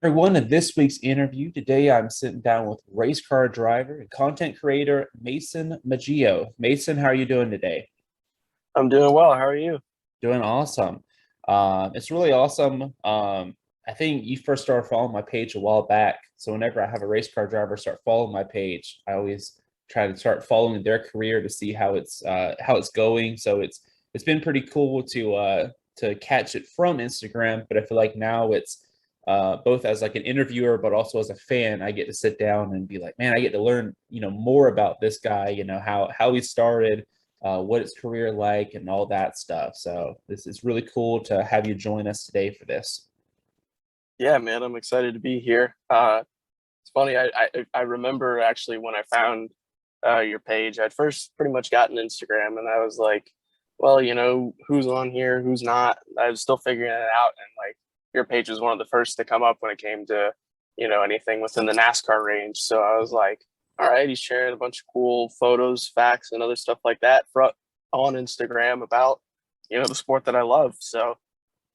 Everyone, in this week's interview, today I'm sitting down with race car driver and content creator Mason Maggio. Mason, how are you doing today? I'm doing well. How are you? Doing awesome. It's really awesome. I think you first started following my page a while back. So whenever I have a race car driver start following my page, I always try to start following their career to see how it's going. So it's been pretty cool to catch it from Instagram, but I feel like now it's both as like an interviewer, but also as a fan, I get to sit down and be like, man, I get to learn, more about this guy, how he started, what his career like, and all that stuff. So this is really cool to have you join us today for this. Yeah, man, I'm excited to be here. It's funny. I remember actually when I found your page. I'd first pretty much gotten Instagram, and I was like, well, who's on here, who's not. I was still figuring it out, and like your page was one of the first to come up when it came to anything within the NASCAR range. So I was like, all right, he's sharing a bunch of cool photos, facts, and other stuff like that on Instagram about the sport that I love. So I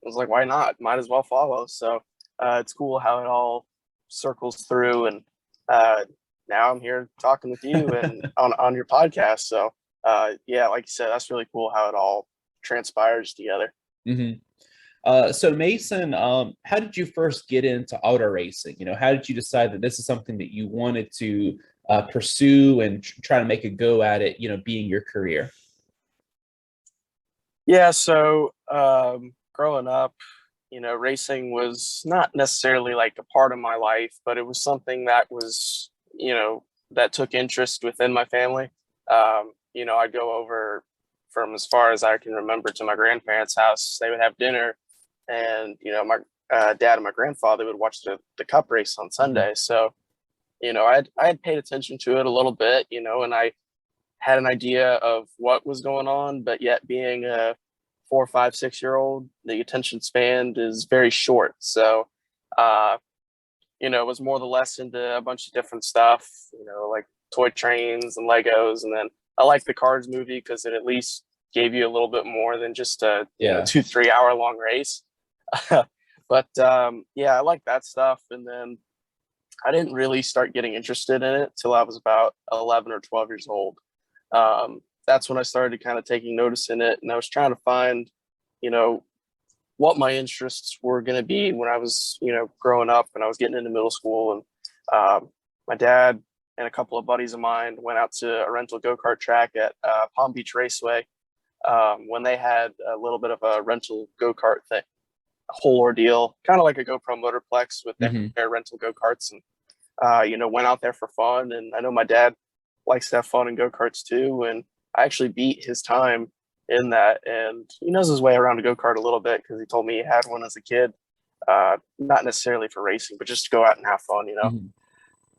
was like, why not? Might as well follow. So it's cool how it all circles through, and uh, now I'm here talking with you and on your podcast. So yeah, like you said, that's really cool how it all transpires together. hmm so Mason, how did you first get into auto racing? How did you decide that this is something that you wanted to pursue and try to make a go at it, being your career? Yeah, so growing up, racing was not necessarily like a part of my life, but it was something that was, that took interest within my family. I'd go over from as far as I can remember to my grandparents' house. They would have dinner, and my dad and my grandfather would watch the cup race on Mhm. Sunday. So I had paid attention to it a little bit, and I had an idea of what was going on, but yet being a 4, 5, 6 year old, the attention span is very short. So, uh, it was more the less into a bunch of different stuff, like toy trains and Legos. And then I like the Cars movie because it at least gave you a little bit more than just a, Yeah. 2, 3 hour long race. But yeah, I like that stuff. And then I didn't really start getting interested in it till I was about 11 or 12 years old. That's when I started kind of taking notice in it, and I was trying to find, you know, what my interests were going to be when I was, growing up and I was getting into middle school. And my dad and a couple of buddies of mine went out to a rental go kart track at Palm Beach Raceway when they had a little bit of a rental go kart thing, a whole ordeal, kind of like a GoPro Motorplex with hmm their rental go karts, and went out there for fun. And I know my dad likes to have fun in go karts too. And I actually beat his time in that. And he knows his way around a go kart a little bit because he told me he had one as a kid, not necessarily for racing, but just to go out and have fun.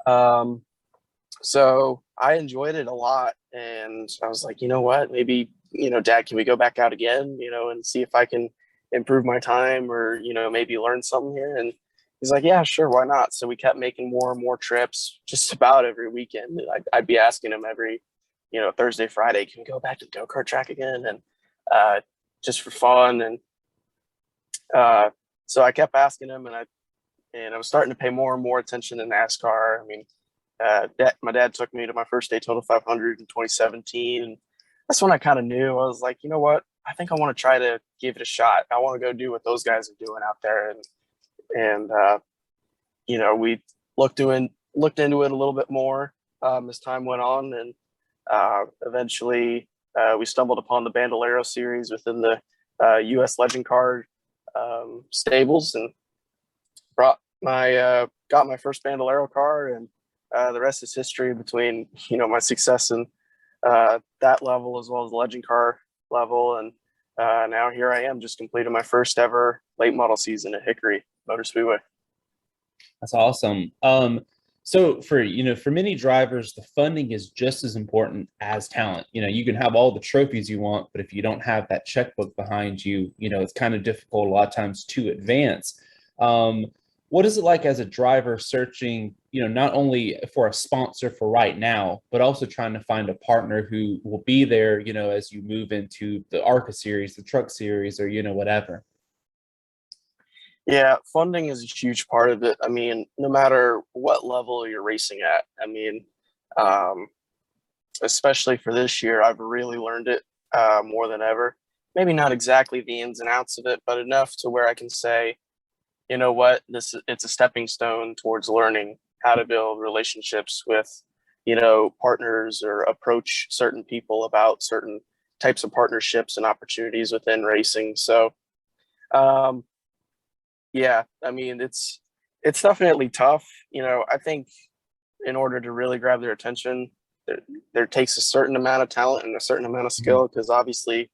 hmm Um, so I enjoyed it a lot. And I was like, you know what? Maybe, Dad, can we go back out again, and see if I can improve my time or, maybe learn something here? And he's like, yeah, sure, why not? So we kept making more and more trips just about every weekend. I'd be asking him every, Thursday, Friday, can we go back to the go kart track again? And uh, just for fun. And uh, so I kept asking him, and I was starting to pay more and more attention to NASCAR. I mean, my dad took me to my first Daytona 500 in 2017. And that's when I kind of knew. I was like, you know what? I think I want to try to give it a shot. I want to go do what those guys are doing out there. And we looked into it a little bit more as time went on, and eventually we stumbled upon the Bandolero series within the U.S. Legend Card stables, and brought my got my first Bandolero car, and the rest is history between my success in that level as well as the Legend Car level. And now here I am, just completing my first ever late model season at Hickory Motor Speedway. That's awesome. So for many drivers, the funding is just as important as talent. You can have all the trophies you want, but if you don't have that checkbook behind you, it's kind of difficult a lot of times to advance. Um, what is it like as a driver searching, not only for a sponsor for right now, but also trying to find a partner who will be there, as you move into the ARCA series, the truck series, or whatever. Yeah, funding is a huge part of it. I mean, no matter what level you're racing at, I mean, um, especially for this year, I've really learned it more than ever. Maybe not exactly the ins and outs of it, but enough to where I can say, you know what, it's a stepping stone towards learning how to build relationships with, partners, or approach certain people about certain types of partnerships and opportunities within racing. So, um, yeah, I mean, it's definitely tough. I think in order to really grab their attention, there takes a certain amount of talent and a certain amount of Mhm. skill, because obviously,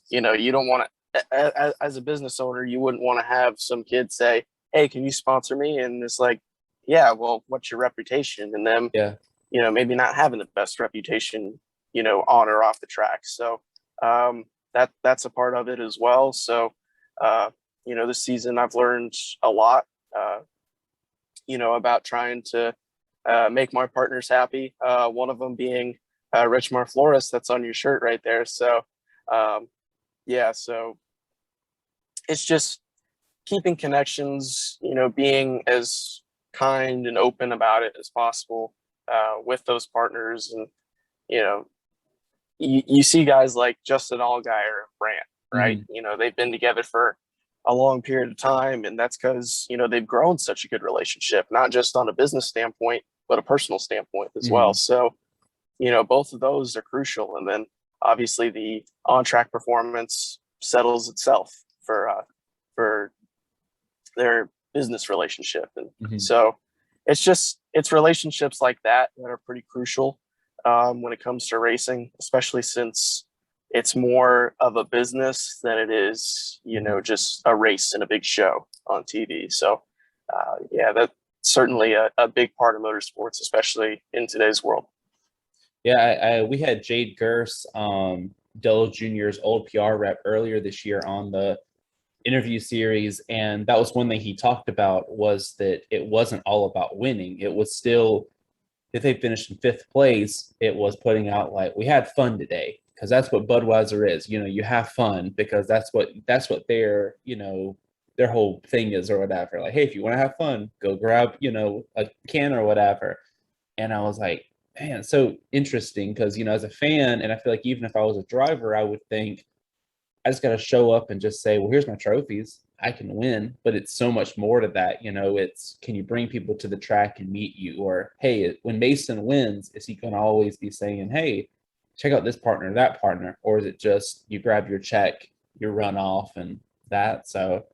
you don't want to, as a business owner, you wouldn't want to have some kid say, "Hey, can you sponsor me?" And it's like, yeah, well, what's your reputation? And them, Yeah. maybe not having the best reputation, on or off the track. So that's a part of it as well. So, uh, this season I've learned a lot, uh, about trying to make my partners happy. One of them being Richmar Flores, that's on your shirt right there. So, um, yeah, so it's just keeping connections, being as kind and open about it as possible with those partners. And, you know, you see guys like Justin Allgaier and Brant, right? Mhm. They've been together for a long period of time, and that's because they've grown such a good relationship, not just on a business standpoint, but a personal standpoint as well. Mhm. So, both of those are crucial. And then obviously the on-track performance settles itself for their business relationship. And Mhm. so it's relationships like that that are pretty crucial when it comes to racing, especially since it's more of a business than it is, Mhm. just a race and a big show on TV. So, yeah, that's certainly a big part of motorsports, especially in today's world. Yeah, we had Jade Gurse, Delo Jr.'s old PR rep earlier this year on the interview series, and that was one thing he talked about was that it wasn't all about winning. It was still, if they finished in fifth place, it was putting out like we had fun today, because that's what Budweiser is. You have fun because that's what their whole thing is or whatever. Like, hey, if you want to have fun, go grab a can or whatever. And I was like, man, it's so interesting because as a fan, and I feel like even if I was a driver, I would think I just got to show up and just say, well, here's my trophies. I can win, but it's so much more to that. It's can you bring people to the track and meet you? Or, hey, when Mason wins, is he going to always be saying, hey, check out this partner, that partner? Or is it just you grab your check, you run off and that? So,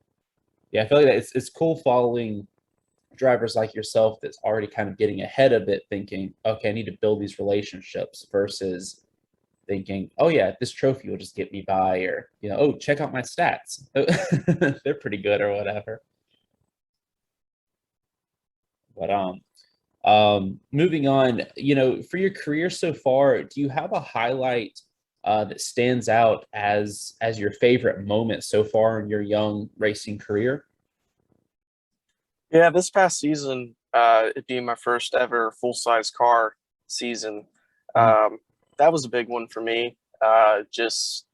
yeah, I feel like that it's cool following drivers like yourself that's already kind of getting ahead of it, thinking, okay, I need to build these relationships versus thinking, oh yeah, this trophy will just get me by, or oh, check out my stats. They're pretty good or whatever. But moving on, for your career so far, do you have a highlight that stands out as your favorite moment so far in your young racing career? Yeah, this past season, it being my first ever full size car season, Mhm. um, that was a big one for me. Just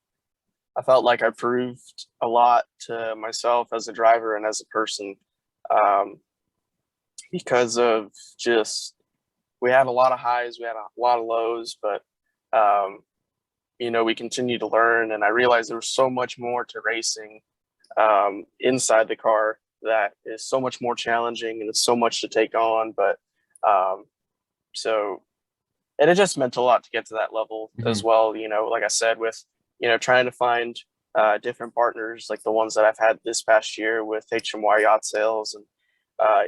I felt like I proved a lot to myself as a driver and as a person, um, because of just we had a lot of highs, we had a lot of lows, but um, we continued to learn, and I realized there was so much more to racing inside the car that is so much more challenging, and it's so much to take on. But um, so, and it just meant a lot to get to that level as Mhm. well. Like I said, with trying to find different partners like the ones that I've had this past year with HMY Yacht Sales and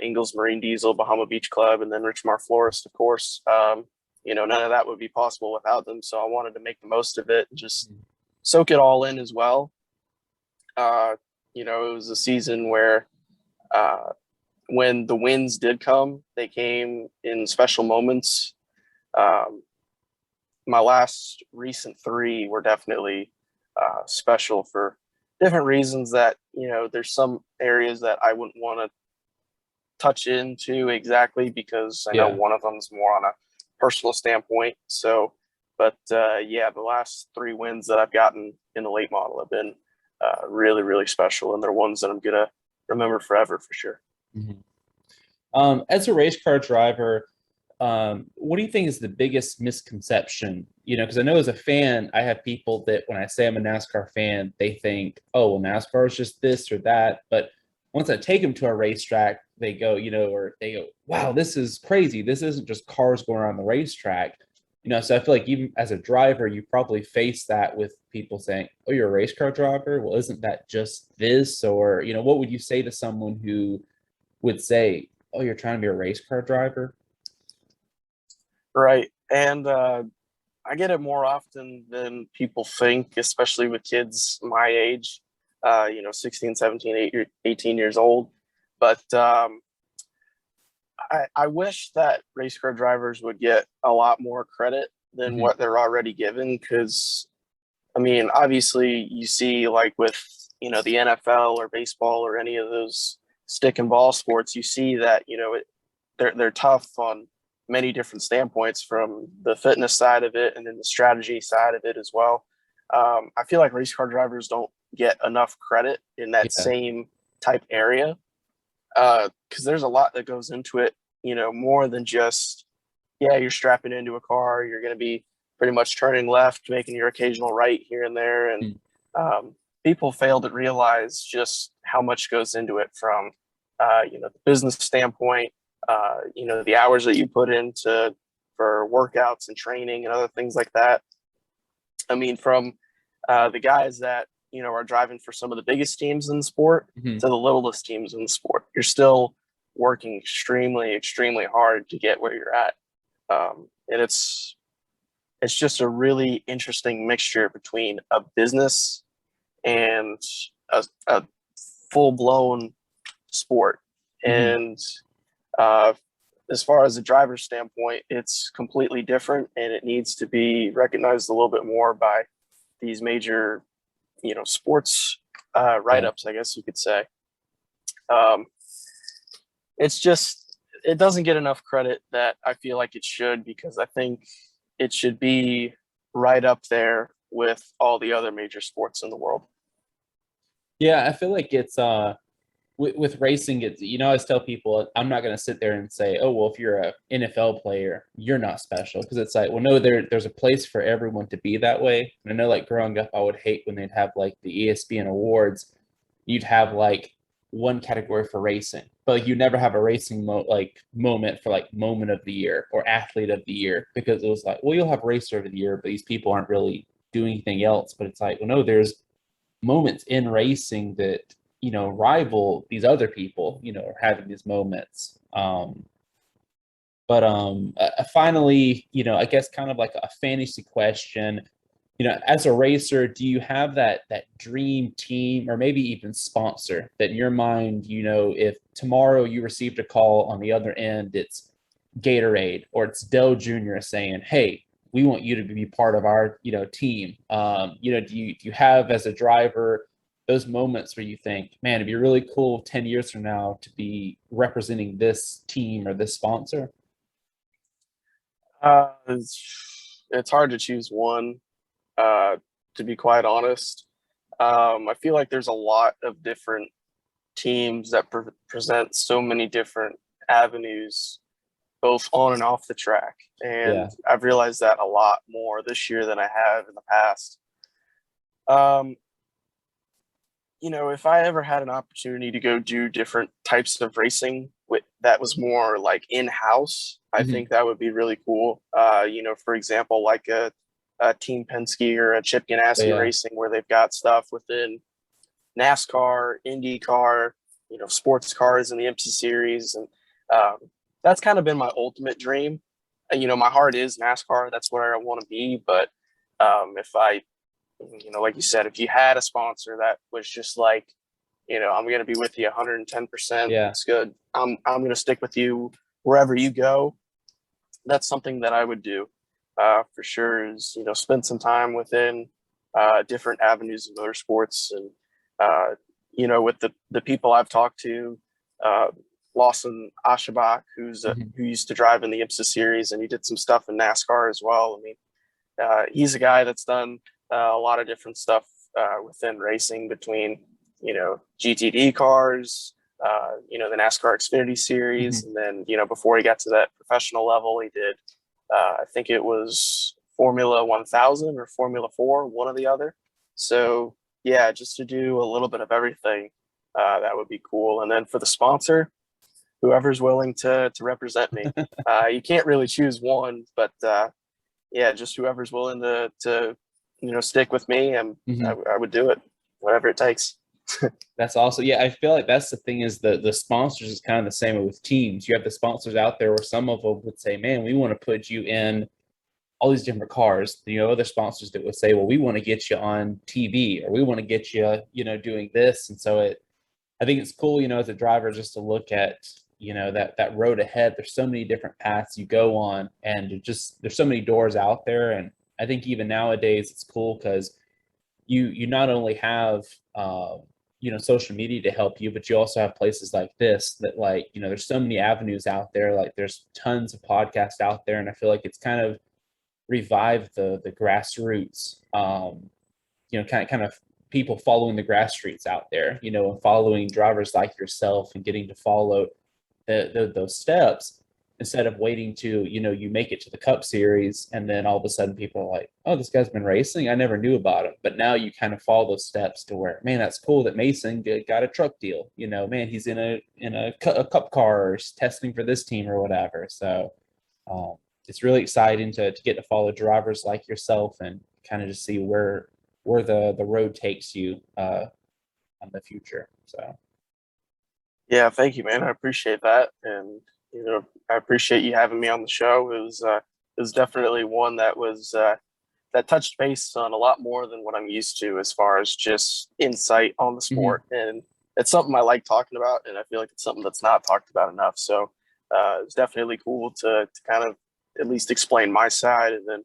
Ingalls Marine Diesel, Bahama Beach Club, and then Richmar Florist, of course. None of that would be possible without them. So I wanted to make the most of it and just soak it all in as well. Uh, it was a season where uh, when the wins did come, they came in special moments. Um, my last recent three were definitely special for different reasons that, there's some areas that I wouldn't want to touch into exactly because I know Yeah. one of them is more on a personal standpoint. So, but yeah, the last three wins that I've gotten in the late model have been really, really special, and they're ones that I'm gonna remember forever for sure. Mhm. As a race car driver, what do you think is the biggest misconception? Because I know as a fan, I have people that when I say I'm a NASCAR fan, they think, oh, well, NASCAR is just this or that. But once I take them to a racetrack, they go, or they go, wow, this is crazy. This isn't just cars going around the racetrack. So I feel like even as a driver, you probably face that with people saying, oh, you're a race car driver? Well, isn't that just this? Or, what would you say to someone who would say, oh, you're trying to be a race car driver? Right. And I get it more often than people think, especially with kids my age, 16, 17, 18 years old. But I wish that race car drivers would get a lot more credit than Mhm. what they're already given. Because, I mean, obviously, you see, like with, the NFL or baseball or any of those stick and ball sports, you see that, they're tough on many different standpoints from the fitness side of it and then the strategy side of it as well. I feel like race car drivers don't get enough credit in that Yeah. same type area because there's a lot that goes into it, more than just, yeah, you're strapping into a car, you're going to be pretty much turning left, making your occasional right here and there. And Mm. people fail to realize just how much goes into it from, the business standpoint, the hours that you put into for workouts and training and other things like that. I mean, from the guys that are driving for some of the biggest teams in the sport Mhm. to the littlest teams in the sport, you're still working extremely, extremely hard to get where you're at, and it's just a really interesting mixture between a business and a full blown sport. Mhm. And uh, as far as a driver's standpoint, it's completely different, and it needs to be recognized a little bit more by these major, sports Yeah. write-ups, I guess you could say. Um, it's just it doesn't get enough credit that I feel like it should, because I think it should be right up there with all the other major sports in the world. Yeah, I feel like it's with racing, it's I always tell people I'm not gonna sit there and say, oh well, if you're a NFL player, you're not special. Because it's like, well, no, there's a place for everyone to be that way. And I know like growing up, I would hate when they'd have like the ESPN awards, you'd have like one category for racing, but like you never have a racing moment for like moment of the year or athlete of the year, because it was like, well, you'll have racer of the year, but these people aren't really doing anything else. But it's like, well, no, there's moments in racing that rival these other people are having these moments. But finally, I guess kind of like a fantasy question. As a racer, do you have that dream team or maybe even sponsor that in your mind, if tomorrow you received a call on the other end, it's Gatorade or it's Dell Jr. saying, "Hey, we want you to be part of our team." Do you have as a driver those moments where you think, "Man, it'd be really cool 10 years from now to be representing this team or this sponsor"? It's hard to choose one, uh, to be quite honest. I feel like there's a lot of different teams that present so many different avenues, both on and off the track. And Yeah. I've realized that a lot more this year than I have in the past. Um, if I ever had an opportunity to go do different types of racing that was more like in-house, I Hmm. think that would be really cool. For example, like a Team Penske or a Chip Ganassi Yeah. Racing, where they've got stuff within NASCAR, IndyCar, sports cars in the IMSA series, and um, that's kind of been my ultimate dream. And, my heart is NASCAR. That's where I want to be. But if I, like you said, if you had a sponsor that was just like, I'm going to be with you 110%. Yeah. It's good. I'm going to stick with you wherever you go. That's something that I would do for sure. Is spend some time within different avenues of motorsports, and with the people I've talked to, uh, Lawson Ashabak, Hmm. who used to drive in the IMSA series, and he did some stuff in NASCAR as well. I mean, he's a guy that's done a lot of different stuff within racing, between GTD cars, the NASCAR Xfinity Series. And then, before he got to that professional level, he did, I think it was Formula 1000 or Formula 4, one or the other. So, yeah, just to do a little bit of everything, that would be cool. And then for the sponsor, whoever's willing to represent me. You can't really choose one, but yeah, just whoever's willing to stick with me, and I would do it, whatever it takes. That's awesome. Yeah, I feel like that's the thing, is the sponsors is kind of the same with teams. You have the sponsors out there where some of them would say, man, we want to put you in all these different cars. Other sponsors that would say, well, we want to get you on TV, or we want to get you, doing this. And so I think it's cool, as a driver, just to look at, that road ahead. There's so many different paths you go on, and there's so many doors out there. And I think even nowadays it's cool because you not only have, social media to help you, but you also have places like this that, like, there's so many avenues out there. Like, there's tons of podcasts out there. And I feel like it's kind of revived the grassroots, kind of people following the grassroots out there, and following drivers like yourself, and getting to follow those steps, instead of waiting to, you make it to the Cup Series, and then all of a sudden people are like, oh, this guy's been racing, I never knew about him. But now you kind of follow those steps to where, man, that's cool that Mason got a truck deal. Man, he's in a Cup car, or testing for this team or whatever. So it's really exciting to get to follow drivers like yourself, and kind of just see where the road takes you on the future. So yeah, thank you, man. I appreciate that. And I appreciate you having me on the show. It was definitely one that was that touched base on a lot more than what I'm used to, as far as just insight on the sport. And it's something I like talking about, and I feel like it's something that's not talked about enough. So it's definitely cool to kind of at least explain my side, and then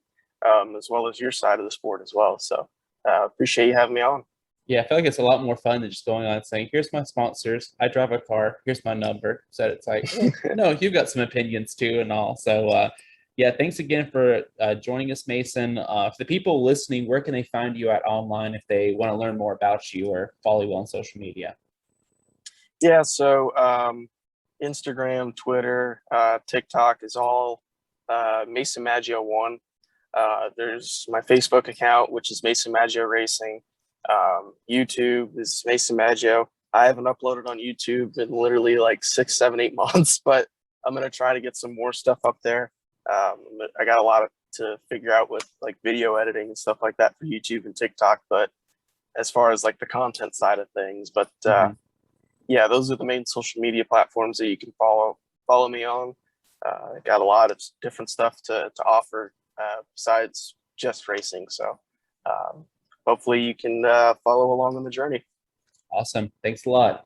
as well as your side of the sport as well. So appreciate you having me on. yeah, I feel like it's a lot more fun than just going on and saying, here's my sponsors, I drive a car, here's my number. So it's like, no, you've got some opinions too and all. So yeah, thanks again for joining us, Mason. For the people listening, where can they find you at online if they want to learn more about you or follow you on social media? Yeah, so Instagram, Twitter, TikTok is all Mason Maggio 1. There's my Facebook account, which is Mason Maggio Racing. YouTube is Mason Maggio. I haven't uploaded on YouTube in literally like 6, 7, 8 months, but I'm going to try to get some more stuff up there. I got a lot to figure out with like video editing and stuff like that for YouTube and TikTok, but as far as like the content side of things, but yeah, those are the main social media platforms that you can follow me on. I got a lot of different stuff to offer besides just racing. So hopefully you can follow along on the journey. Awesome. Thanks a lot.